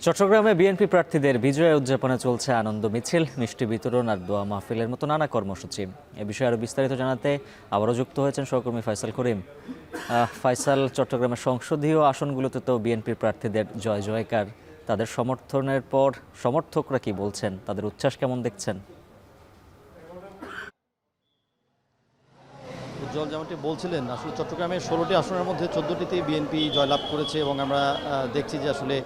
চট্টগ্রামে বিএনপি প্রার্থীদের বিজয় উদযাপনে চলছে আনন্দ মিছিল, মিষ্টি বিতরণ আর দোয়া মাহফিলের মতো নানা কর্মসূচি। এ বিষয়ে আরও বিস্তারিত জানাতে আবারও যুক্ত হয়েছেন সহকর্মী ফয়সাল করিম। ফয়সাল, চট্টগ্রামের সংসদীয় আসনগুলোতে তো বিএনপি প্রার্থীদের জয় জয়কার, তাদের সমর্থনের পর সমর্থকরা কি বলছেন, তাদের উচ্ছ্বাস কেমন দেখছেন? উজ্জ্বল যেমনটি বলছিলেন, আসলে চট্টগ্রামের 16টি আসনের মধ্যে 14টিতে বিএনপি জয়লাভ করেছে এবং আমরা দেখছি যে আসলে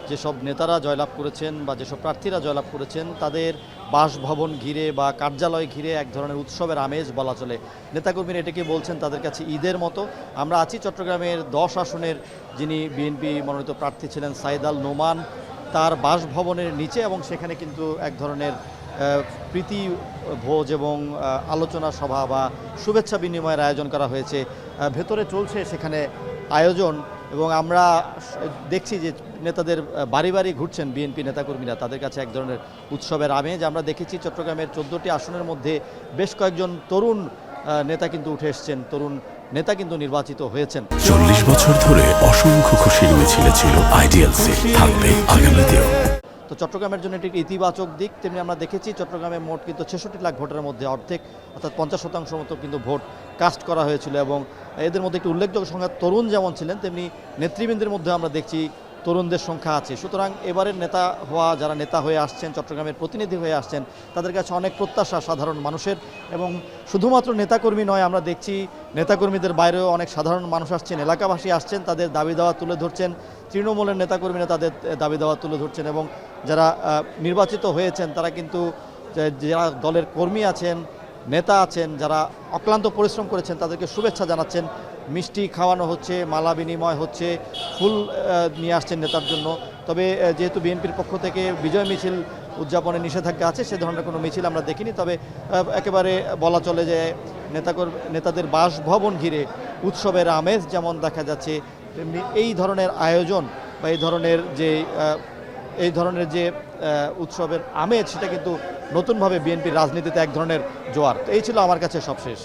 যেসব নেতারা জয়লাভ করেছেন বা যেসব প্রার্থীরা জয়লাভ করেছেন তাদের বাসভবন ঘিরে বা কার্যালয় ঘিরে এক ধরনের উৎসবের আমেজ বলা চলে। নেতাকর্মীরা এটাকে বলছেন তাদের কাছে ঈদের মতো। আমরা আছি চট্টগ্রামের 10 আসনের যিনি বিএনপি মনোনীত প্রার্থী ছিলেন সাইদ আল নোমান, তার বাসভবনের নিচে, এবং সেখানে কিন্তু এক ধরনের প্রীতি ভোজ এবং আলোচনা সভা বা শুভেচ্ছা বিনিময়ের আয়োজন করা হয়েছে। ভেতরে চলছে সেখানে আয়োজন, এবং আমরা দেখছি যে নেতাদের বাড়ি বাড়ি ঘুরছেন বিএনপি নেতাকর্মীরা, তাদের কাছে এক ধরনের উৎসবের আমেজ। আমরা দেখেছি চট্টগ্রামের 14টি আসনের মধ্যে বেশ কয়েকজন তরুণ নেতা কিন্তু উঠে এসছেন, তরুণ নেতা কিন্তু নির্বাচিত হয়েছেন। 40 বছর ধরে অসংখ্য খুশির মিছিলে ছিল আইডিয়ালসে, থাকবে আগামীতেও। তো চট্টগ্রামের জন্য এটি একটি ইতিবাচক দিক। তেমনি আমরা দেখেছি চট্টগ্রামে মোট কিন্তু 66 লাখ ভোটারের মধ্যে অর্ধেক অর্থাৎ 50% মতো কিন্তু ভোট কাস্ট করা হয়েছিল, এবং এদের মধ্যে একটি উল্লেখযোগ্য সংখ্যা তরুণ যেমন ছিলেন, তেমনি নেতৃবৃন্দের মধ্যে আমরা দেখছি তরুণদের সংখ্যা আছে। সুতরাং এবারের নেতা হওয়া, যারা নেতা হয়ে আসছেন, চট্টগ্রামের প্রতিনিধি হয়ে আসছেন, তাদের কাছে অনেক প্রত্যাশা সাধারণ মানুষের। এবং শুধুমাত্র নেতাকর্মী নয়, আমরা দেখছি নেতাকর্মীদের বাইরেও অনেক সাধারণ মানুষ আসছেন, এলাকাবাসী আসছেন, তাদের দাবি দাওয়া তুলে ধরছেন। তৃণমূলের নেতাকর্মীরা তাদের দাবি দাওয়া তুলে ধরছেন, এবং যারা নির্বাচিত হয়েছেন তারা কিন্তু যারা দলের কর্মী আছেন, নেতা আছেন, যারা অক্লান্ত পরিশ্রম করেছেন, তাদেরকে শুভেচ্ছা জানাচ্ছেন। মিষ্টি খাওয়ানো হচ্ছে, মালা বিনিময় হচ্ছে, ফুল নিয়ে আসছেন নেতার জন্য। তবে যেহেতু বিএনপির পক্ষ থেকে বিজয় মিছিল উদযাপনে নিষেধাজ্ঞা আছে, সে ধরনের কোনো মিছিল আমরা দেখিনি। তবে একেবারে বলা চলে যে নেতাদের বাসভবন ঘিরে উৎসবের আমেজ যেমন দেখা যাচ্ছে, তেমনি এই ধরনের আয়োজন বা এই ধরনের যে উৎসবের আমেজ, সেটা কিন্তু নতুনভাবে বিএনপির রাজনীতিতে এক ধরনের জোয়ার। তো এই ছিল আমার কাছে সবশেষ।